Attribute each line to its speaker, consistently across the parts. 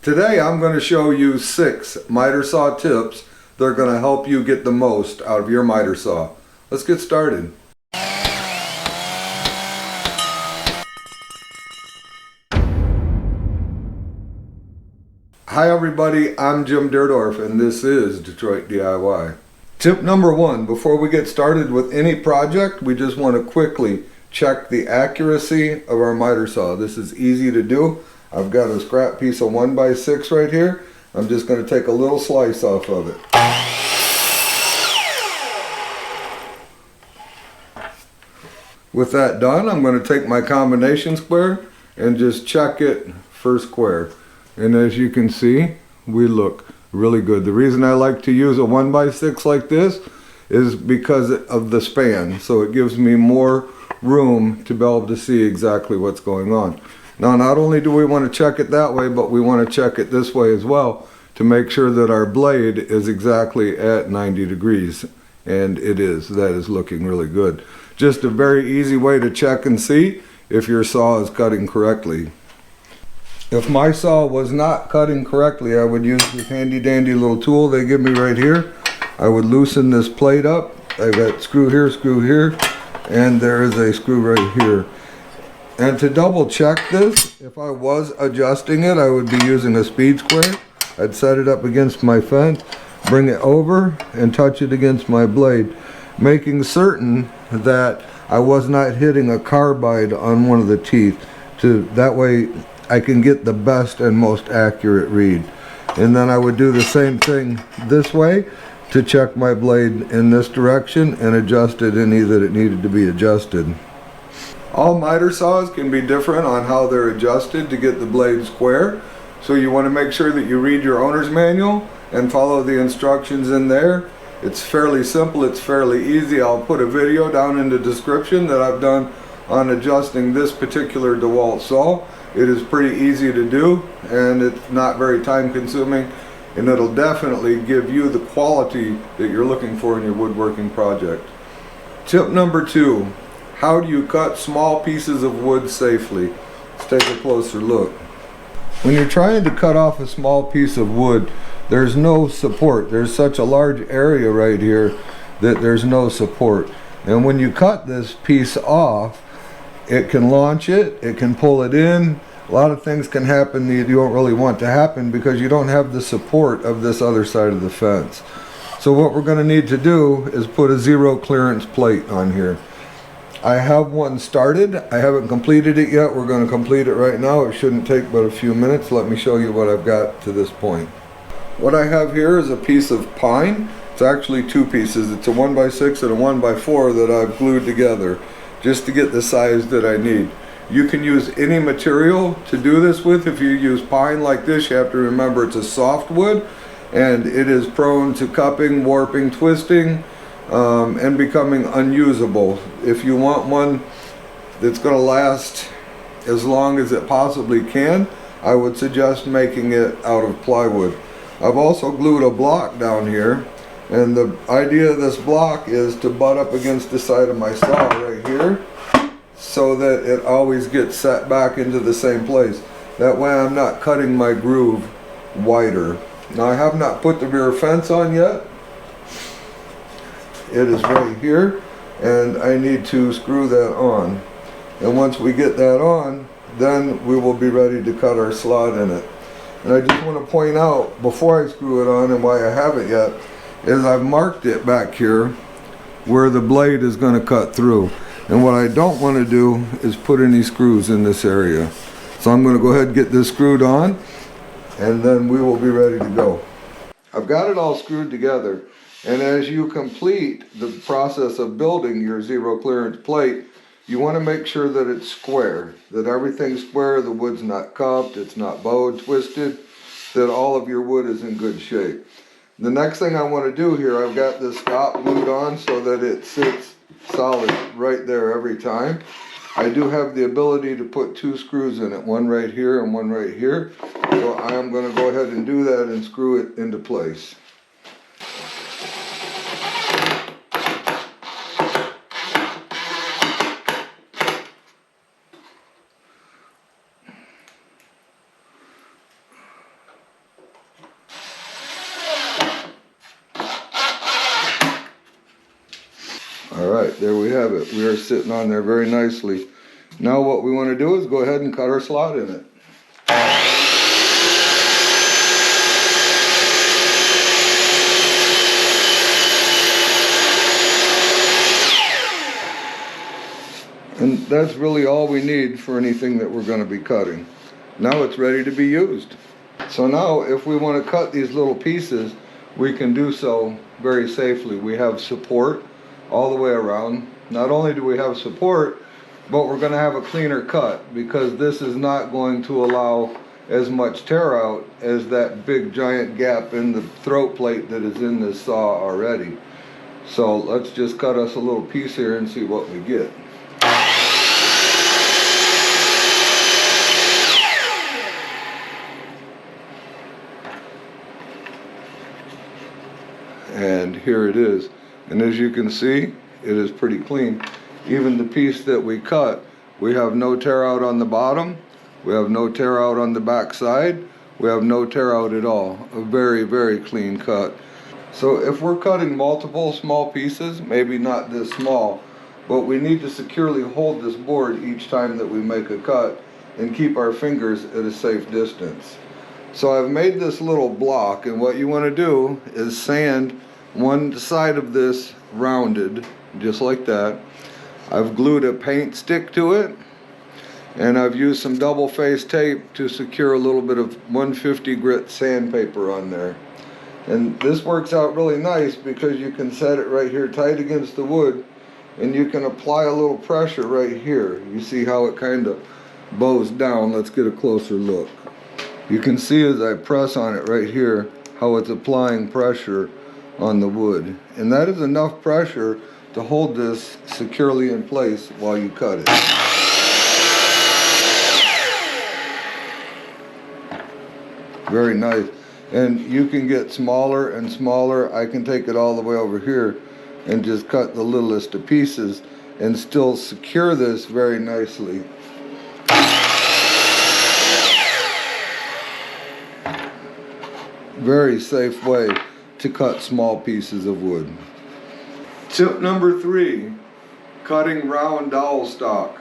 Speaker 1: Today I'm going to show you 6 miter saw tips that are going to help you get the most out of your miter saw. Let's get started. Hi everybody, I'm Jim Dierdorf and this is Detroit DIY. Tip number 1, before we get started with any project, we just want to quickly check the accuracy of our miter saw. This is easy to do. I've got a scrap piece of 1x6 right here. I'm just going to take a little slice off of it. With that done, I'm going to take my combination square and just check it for square. And as you can see, we look really good. The reason I like to use a 1x6 like this is because of the span. So it gives me more room to be able to see exactly what's going on. Now, not only do we want to check it that way, but we want to check it this way as well to make sure that our blade is exactly at 90 degrees. And it is. That is looking really good. Just a very easy way to check and see if your saw is cutting correctly. If my saw was not cutting correctly, I would use this handy dandy little tool they give me right here. I would loosen this plate up. I've got screw here, and there is a screw right here. And to double check this, if I was adjusting it, I would be using a speed square. I'd set it up against my fence, bring it over, and touch it against my blade, making certain that I was not hitting a carbide on one of the teeth. That way I can get the best and most accurate read. And then I would do the same thing this way to check my blade in this direction and adjust it any that it needed to be adjusted. All miter saws can be different on how they're adjusted to get the blade square. So you want to make sure that you read your owner's manual and follow the instructions in there. It's fairly simple, it's fairly easy. I'll put a video down in the description that I've done on adjusting this particular DeWalt saw. It is pretty easy to do and it's not very time consuming, and it'll definitely give you the quality that you're looking for in your woodworking project. Tip number 2. How do you cut small pieces of wood safely? Let's take a closer look. When you're trying to cut off a small piece of wood, there's no support. There's such a large area right here that there's no support. And when you cut this piece off, it can launch it, it can pull it in. A lot of things can happen that you don't really want to happen because you don't have the support of this other side of the fence. So what we're going to need to do is put a zero clearance plate on here. I have one started. I haven't completed it yet. We're going to complete it right now. It shouldn't take but a few minutes. Let me show you what I've got to this point. What I have here is a piece of pine. It's actually 2 pieces. It's a 1x6 and a 1x4 that I've glued together just to get the size that I need. You can use any material to do this with. If you use pine like this, you have to remember it's a soft wood and it is prone to cupping, warping, twisting, and becoming unusable. If you want one that's going to last as long as it possibly can, I would suggest making it out of plywood. I've also glued a block down here, and the idea of this block is to butt up against the side of my saw right here so that it always gets set back into the same place. That way I'm not cutting my groove wider. Now I have not put the rear fence on yet. It is right here and I need to screw that on. And once we get that on, then we will be ready to cut our slot in it. And I just want to point out before I screw it on, and why I haven't yet, is I've marked it back here where the blade is going to cut through. And what I don't want to do is put any screws in this area. So I'm going to go ahead and get this screwed on and then we will be ready to go. I've got it all screwed together. And as you complete the process of building your zero clearance plate, you want to make sure that it's square, that everything's square, the wood's not cupped, it's not bowed, twisted, that all of your wood is in good shape. The next thing I want to do here, I've got this stop glued on so that it sits solid right there every time. I do have the ability to put 2 screws in it, one right here and one right here. So I am going to go ahead and do that and screw it into place. There we have it. We are sitting on there very nicely. Now what we want to do is go ahead and cut our slot in it. And that's really all we need for anything that we're going to be cutting. Now it's ready to be used. So now if we want to cut these little pieces, we can do so very safely. We have support all the way around. Not only do we have support, but we're going to have a cleaner cut because this is not going to allow as much tear out as that big giant gap in the throat plate that is in this saw already. So let's just cut us a little piece here and see what we get. And here it is. And as you can see, it is pretty clean. Even the piece that we cut, we have no tear out on the bottom, we have no tear out on the back side, we have no tear out at all. A very, very clean cut. So if we're cutting multiple small pieces, maybe not this small, but we need to securely hold this board each time that we make a cut and keep our fingers at a safe distance. So I've made this little block, and what you want to do is sand one side of this rounded, just like that. I've glued a paint stick to it, and I've used some double face tape to secure a little bit of 150 grit sandpaper on there. And this works out really nice because you can set it right here tight against the wood, and you can apply a little pressure right here. You see how it kind of bows down. Let's get a closer look. You can see as I press on it right here how it's applying pressure on the wood. And that is enough pressure to hold this securely in place while you cut it. Very nice. And you can get smaller and smaller. I can take it all the way over here and just cut the littlest of pieces and still secure this very nicely. Very safe way to cut small pieces of wood. Tip number 3, cutting round dowel stock.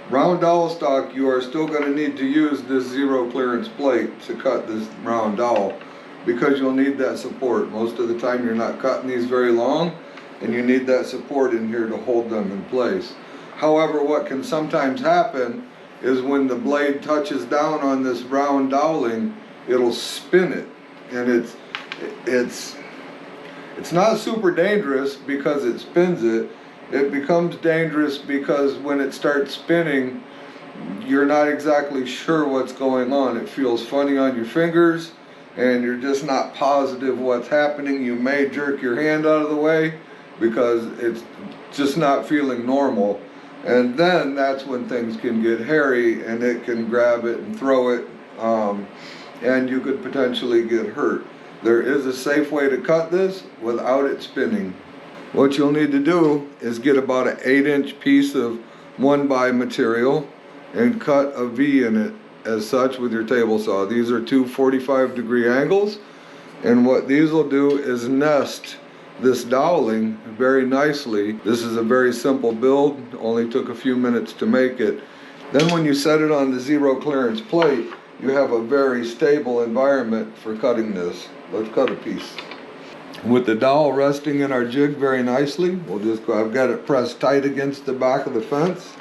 Speaker 1: Round dowel stock, you are still going to need to use this zero clearance plate to cut this round dowel because you'll need that support. Most of the time you're not cutting these very long and you need that support in here to hold them in place. However, what can sometimes happen is when the blade touches down on this round doweling, it'll spin it. And it's not super dangerous because it spins it. It becomes dangerous because when it starts spinning, you're not exactly sure what's going on. It feels funny on your fingers and you're just not positive what's happening. You may jerk your hand out of the way because it's just not feeling normal. And then that's when things can get hairy and it can grab it and throw it. And you could potentially get hurt. There is a safe way to cut this without it spinning. What you'll need to do is get about an 8-inch piece of 1x material and cut a V in it as such with your table saw. These are two 45-degree angles, and what these will do is nest this doweling very nicely. This is a very simple build, only took a few minutes to make it. Then when you set it on the zero clearance plate, you have a very stable environment for cutting this. Let's cut a piece. With the dowel resting in our jig very nicely, we'll just go, I've got it pressed tight against the back of the fence.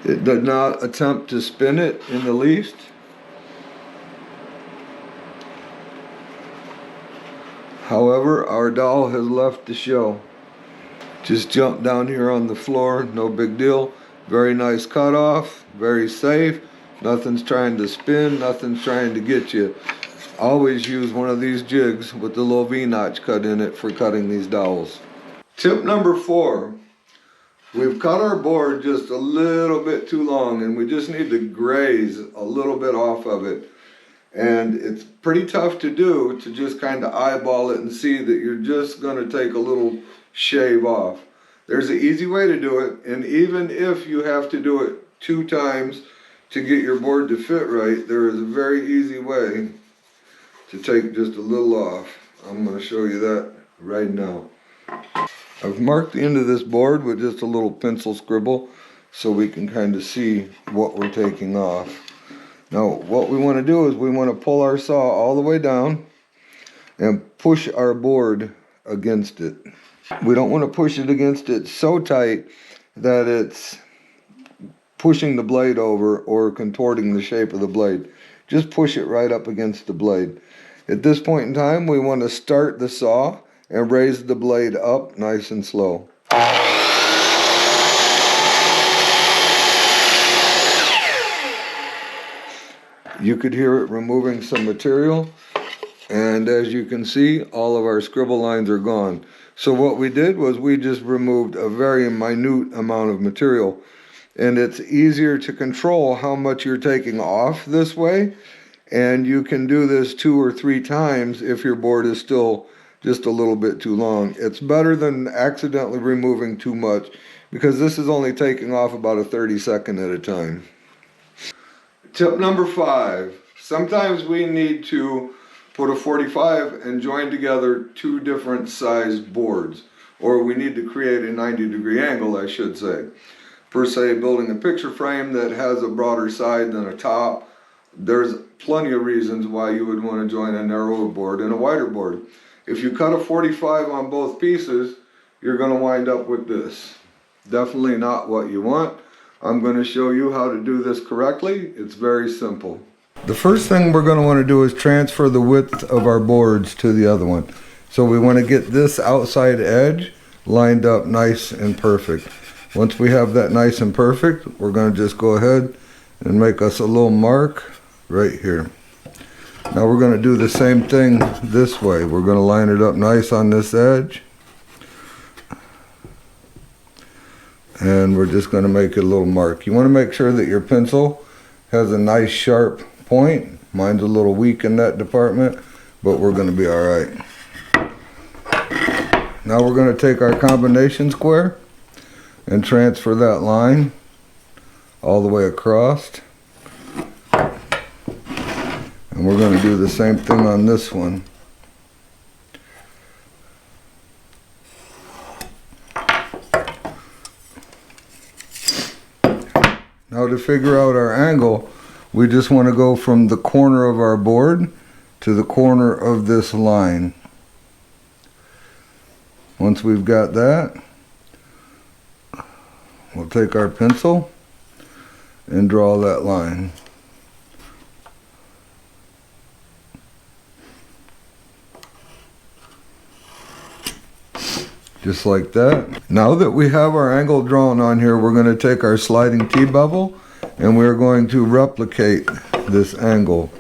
Speaker 1: It did not attempt to spin it in the least. However, our dowel has left the show. Just jump down here on the floor, no big deal. Very nice cutoff, very safe. Nothing's trying to spin, nothing's trying to get you. Always use one of these jigs with the little V-notch cut in it for cutting these dowels. Tip number 4. We've cut our board just a little bit too long and we just need to graze a little bit off of it. And it's pretty tough to do, to just kind of eyeball it and see that you're just going to take a little shave off. There's an easy way to do it, and even if you have to do it 2 times to get your board to fit right, there is a very easy way to take just a little off. I'm going to show you that right now. I've marked the end of this board with just a little pencil scribble so we can kind of see what we're taking off. Now what we want to do is we want to pull our saw all the way down and push our board against it. We don't want to push it against it so tight that it's pushing the blade over or contorting the shape of the blade. Just push it right up against the blade. At this point in time, we want to start the saw and raise the blade up nice and slow. You could hear it removing some material, and as you can see, all of our scribble lines are gone. So what we did was we just removed a very minute amount of material, and it's easier to control how much you're taking off this way, and you can do this 2 or 3 times if your board is still just a little bit too long. It's better than accidentally removing too much, because this is only taking off about a 30-second at a time. Tip number 5. Sometimes we need to put a 45 and join together 2 different sized boards, or we need to create a 90-degree angle, I should say. Per se, building a picture frame that has a broader side than a top, there's plenty of reasons why you would want to join a narrower board and a wider board. If you cut a 45 on both pieces, you're going to wind up with this. Definitely not what you want. I'm going to show you how to do this correctly. It's very simple. The first thing we're going to want to do is transfer the width of our boards to the other one. So we want to get this outside edge lined up nice and perfect. Once we have that nice and perfect, we're going to just go ahead and make us a little mark right here. Now we're going to do the same thing this way. We're going to line it up nice on this edge. And we're just going to make it a little mark. You want to make sure that your pencil has a nice sharp point. Mine's a little weak in that department, but we're going to be alright. Now we're going to take our combination square and transfer that line all the way across. And we're going to do the same thing on this one. Now to figure out our angle, we just want to go from the corner of our board to the corner of this line. Once we've got that, we'll take our pencil and draw that line. Just like that. Now that we have our angle drawn on here, we're going to take our sliding T-Bevel and we're going to replicate this angle.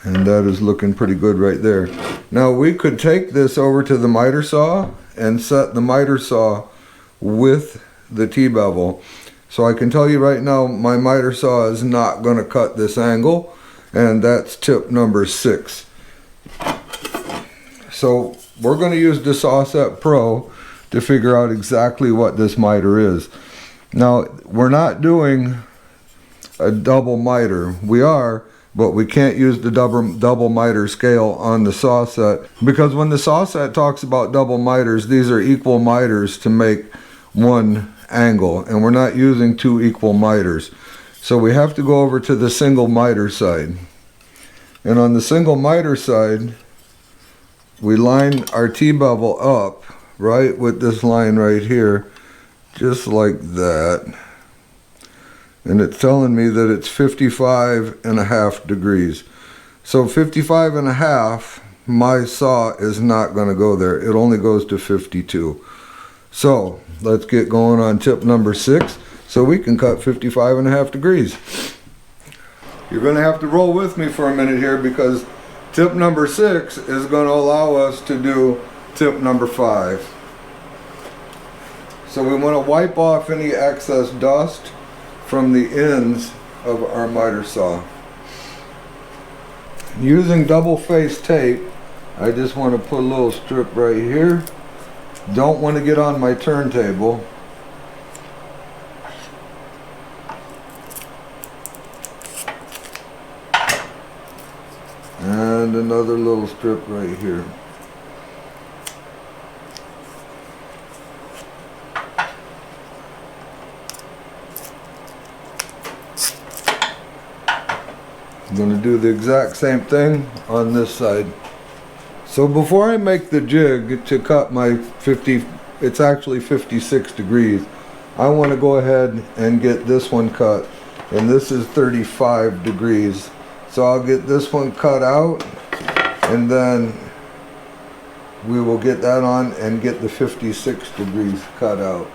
Speaker 1: And that is looking pretty good right there. Now we could take this over to the miter saw and set the miter saw with the T-Bevel. So I can tell you right now, my miter saw is not going to cut this angle. And that's tip number 6. So we're going to use the Sawset Pro to figure out exactly what this miter is. Now we're not doing a double miter. We are, but we can't use the double miter scale on the Sawset, because when the Sawset talks about double miters, these are equal miters to make one angle, and we're not using 2 equal miters. So we have to go over to the single miter side. And on the single miter side, we line our T-Bevel up right with this line right here, just like that. And it's telling me that it's 55.5 degrees. So 55.5, my saw is not going to go there. It only goes to 52. So let's get going on tip number 6 so we can cut 55.5 degrees. You're going to have to roll with me for a minute here, because tip number 6 is going to allow us to do tip number 5. So we want to wipe off any excess dust from the ends of our miter saw. Using double face tape, I just want to put a little strip right here. Don't want to get on my turntable. another little strip right here. I'm going to do the exact same thing on this side. So before I make the jig to cut my 50, it's actually 56 degrees, I want to go ahead and get this one cut. And this is 35 degrees. So I'll get this one cut out, and then we will get that on and get the 56 degrees cut out.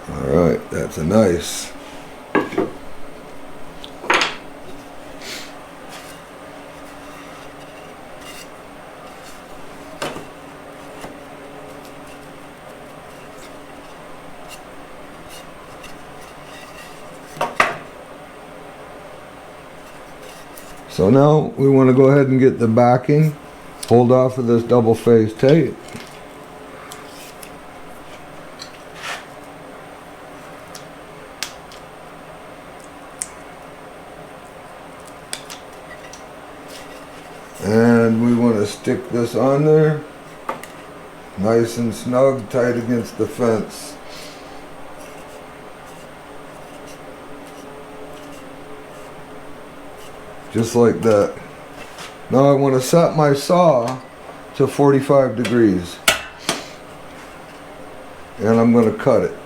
Speaker 1: Alright, that's a nice. So now we want to go ahead and get the backing pulled off of this double face tape. And we want to stick this on there, nice and snug, tight against the fence. Just like that. Now I want to set my saw to 45 degrees. And I'm going to cut it.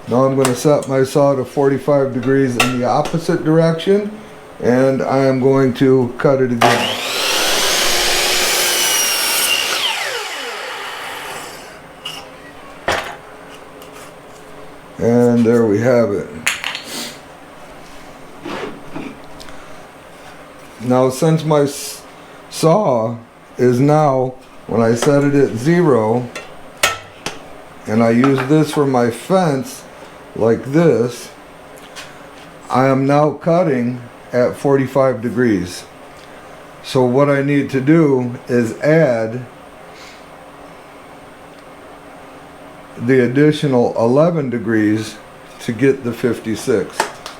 Speaker 1: Now I'm going to set my saw to 45 degrees in the opposite direction, and I am going to cut it again. And there we have it. Now since my saw is now, when I set it at 0, and I use this for my fence like this, I am now cutting at 45 degrees. So what I need to do is add the additional 11 degrees to get the 56.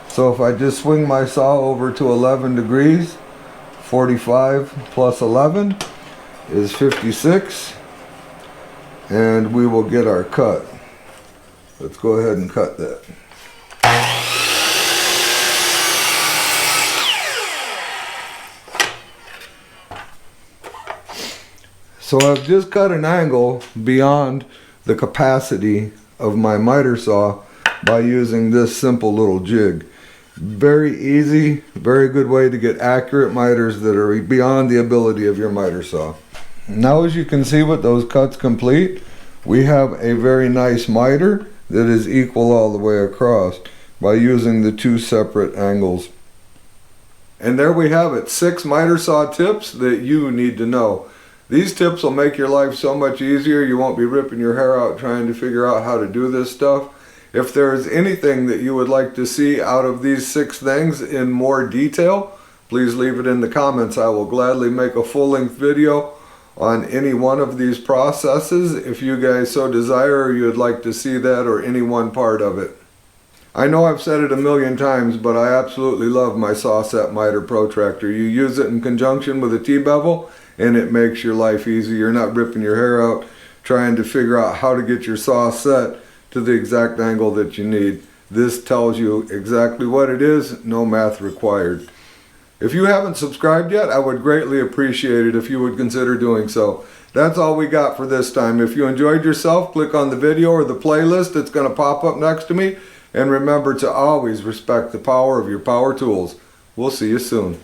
Speaker 1: So if I just swing my saw over to 11 degrees, 45 plus 11 is 56, and we will get our cut. Let's go ahead and cut that. So I've just cut an angle beyond the capacity of my miter saw by using this simple little jig. Very easy, very good way to get accurate miters that are beyond the ability of your miter saw. Now as you can see with those cuts complete, we have a very nice miter that is equal all the way across by using the two separate angles. And there we have it, 6 miter saw tips that you need to know. These tips will make your life so much easier. You won't be ripping your hair out trying to figure out how to do this stuff. If there is anything that you would like to see out of these 6 things in more detail, please leave it in the comments. I will gladly make a full-length video on any one of these processes if you guys so desire, or you would like to see that or any one part of it. I know I've said it a million times, but I absolutely love my Sawset miter protractor. You use it in conjunction with a T-Bevel, and it makes your life easy. You're not ripping your hair out trying to figure out how to get your saw set to the exact angle that you need. This tells you exactly what it is, no math required. If you haven't subscribed yet, I would greatly appreciate it if you would consider doing so. That's all we got for this time. If you enjoyed yourself, click on the video or the playlist that's going to pop up next to me. And remember to always respect the power of your power tools. We'll see you soon.